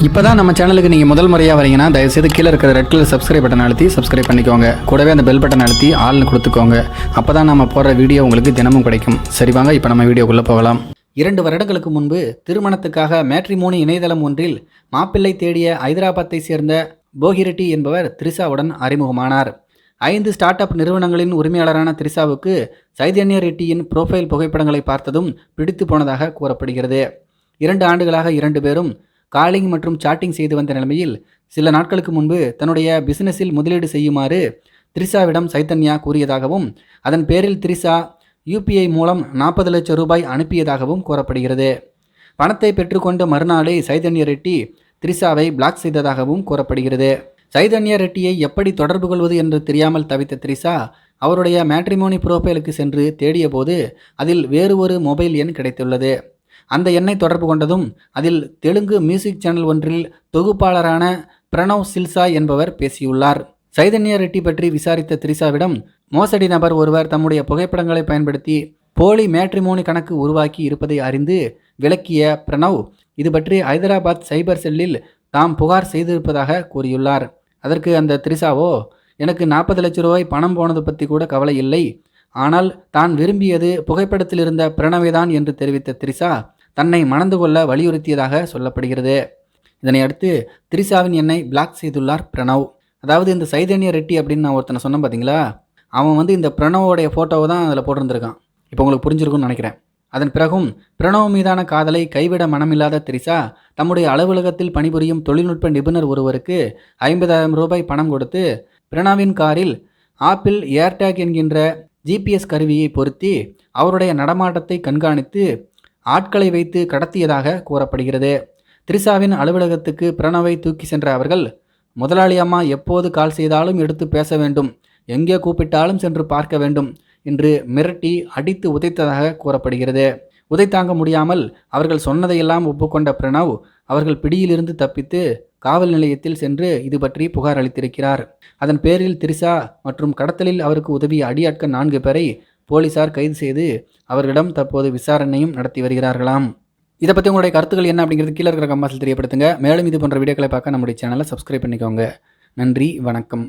இப்போ தான் நம்ம சேனலுக்கு நீங்கள் முதல் முறையாக வரீங்கன்னா தயவுசெய்து கீழே இருக்கிற ரெட் கலர் சப்ஸ்கிரைப் பட்டன் அழுத்தி சப்ஸ்கிரைப் பண்ணிக்கோங்க. கூடவே அந்த பெல் பட்டன் அழுத்தி ஆள்னு கொடுத்துக்கோங்க. அப்போ தான் நம்ம போடுற வீடியோ உங்களுக்கு தினமும் கிடைக்கும். சரி வாங்க இப்போ நம்ம வீடியோக்குள்ளே போகலாம். 2 வருடங்களுக்கு முன்பு திருமணத்துக்காக மேட்ரிமோனி இணையதளம் ஒன்றில் மாப்பிள்ளை தேடிய ஐதராபாத்தை சேர்ந்த போகிரெட்டி என்பவர் த்ரிஷாவுடன் அறிமுகமானார். 5 ஸ்டார்ட் அப் நிறுவனங்களின் உரிமையாளரான த்ரிஷாவுக்கு சைதன்யா ரெட்டியின் புரோஃபைல் புகைப்படங்களை பார்த்ததும் பிடித்து போனதாக கூறப்படுகிறது. 2 ஆண்டுகளாக 2 பேரும் காலிங் மற்றும் சாட்டிங் செய்து வந்த நிலைமையில் சில நாட்களுக்கு முன்பு தன்னுடைய பிசினஸில் முதலீடு செய்யுமாறு த்ரிஷாவிடம் சைதன்யா கூறியதாகவும் அதன் பேரில் த்ரிஷா UPI மூலம் 40 லட்சம் ரூபாய் அனுப்பியதாகவும் கூறப்படுகிறது. பணத்தை பெற்றுக்கொண்ட மறுநாளே சைதன்யா ரெட்டி த்ரிஷாவை பிளாக் செய்ததாகவும் கூறப்படுகிறது. சைதன்யா ரெட்டியை எப்படி தொடர்பு கொள்வது என்று தெரியாமல் தவித்த த்ரிஷா அவருடைய மேட்ரிமோனி புரோஃபைலுக்கு சென்று தேடிய போது அதில் வேறு ஒரு மொபைல் எண் கிடைத்துள்ளது. அந்த எண்ணை தொடர்பு கொண்டதும் அதில் தெலுங்கு மியூசிக் சேனல் ஒன்றில் தொகுப்பாளரான பிரணவ் சில்சா என்பவர் பேசியுள்ளார். சைதன்யா ரெட்டி பற்றி விசாரித்த த்ரிஷாவிடம் மோசடி நபர் ஒருவர் தம்முடைய புகைப்படங்களை பயன்படுத்தி போலி மேட்ரிமோனி கணக்கு உருவாக்கி இருப்பதை அறிந்து விளக்கிய பிரணவ் இது பற்றி ஐதராபாத் சைபர் செல்லில் தாம் புகார் செய்திருப்பதாக கூறியுள்ளார். அதற்கு அந்த த்ரிஷாவோ, எனக்கு 40 லட்சம் ரூபாய் பணம் போனது பற்றி கூட கவலை இல்லை, ஆனால் தான் விரும்பியது புகைப்படத்தில் இருந்த பிரணவைதான் என்று தெரிவித்த த்ரிஷா தன்னை மணந்து கொள்ள வலியுறுத்தியதாக சொல்லப்படுகிறது. இதனையடுத்து த்ரிஷாவின் எண்ணை பிளாக் செய்துள்ளார் பிரணவ். அதாவது இந்த சைதன்யா ரெட்டி அப்படின்னு நான் ஒருத்தனை சொன்னேன் பார்த்தீங்களா, அவன் இந்த பிரணவோடைய ஃபோட்டோவை தான் அதில் போட்டிருந்திருக்கான். இப்போ உங்களுக்கு புரிஞ்சிருக்கும்னு நினைக்கிறேன். அதன் பிறகும் பிரணவ் மீதான காதலை கைவிட மனமில்லாத த்ரிஷா தம்முடைய அலுவலகத்தில் பணிபுரியும் தொழில்நுட்ப நிபுணர் ஒருவருக்கு 50,000 ரூபாய் பணம் கொடுத்து பிரணவின் காரில் ஆப்பிள் ஏர்டேக் என்கின்ற GPS கருவியை பொருத்தி அவருடைய நடமாட்டத்தை கண்காணித்து ஆட்களை வைத்து கடத்தியதாக கூறப்படுகிறது. த்ரிஷாவின் அலுவலகத்துக்கு பிரணவை தூக்கி சென்ற அவர்கள், முதலாளி அம்மா எப்போது கால் செய்தாலும் எடுத்து பேச வேண்டும், எங்கே கூப்பிட்டாலும் சென்று பார்க்க வேண்டும் என்று மிரட்டி அடித்து உதைத்ததாக கூறப்படுகிறது. உதைத்தாங்க முடியாமல் அவர்கள் சொன்னதையெல்லாம் ஒப்புக்கொண்ட பிரணவ் அவர்கள் பிடியிலிருந்து தப்பித்து காவல் நிலையத்தில் சென்று இது பற்றி புகார் அளித்திருக்கிறார். அதன் பேரில் த்ரிஷா மற்றும் கடத்தலில் அவருக்கு உதவிய அடியாட்கள் 4 பேரை போலீசார் கைது செய்து அவர்களிடம் தற்போது விசாரணையும் நடத்தி வருகிறார்களாம். இதை பற்றி உங்களுடைய கருத்துக்கள் என்ன அப்படிங்கிறது கீழே இருக்கிற கமெண்ட்ஸில் தெரியப்படுத்துங்க. மேலும் இது போன்ற வீடியோக்களை பார்க்க நம்முடைய சேனலை சப்ஸ்கிரைப் பண்ணிக்கோங்க. நன்றி, வணக்கம்.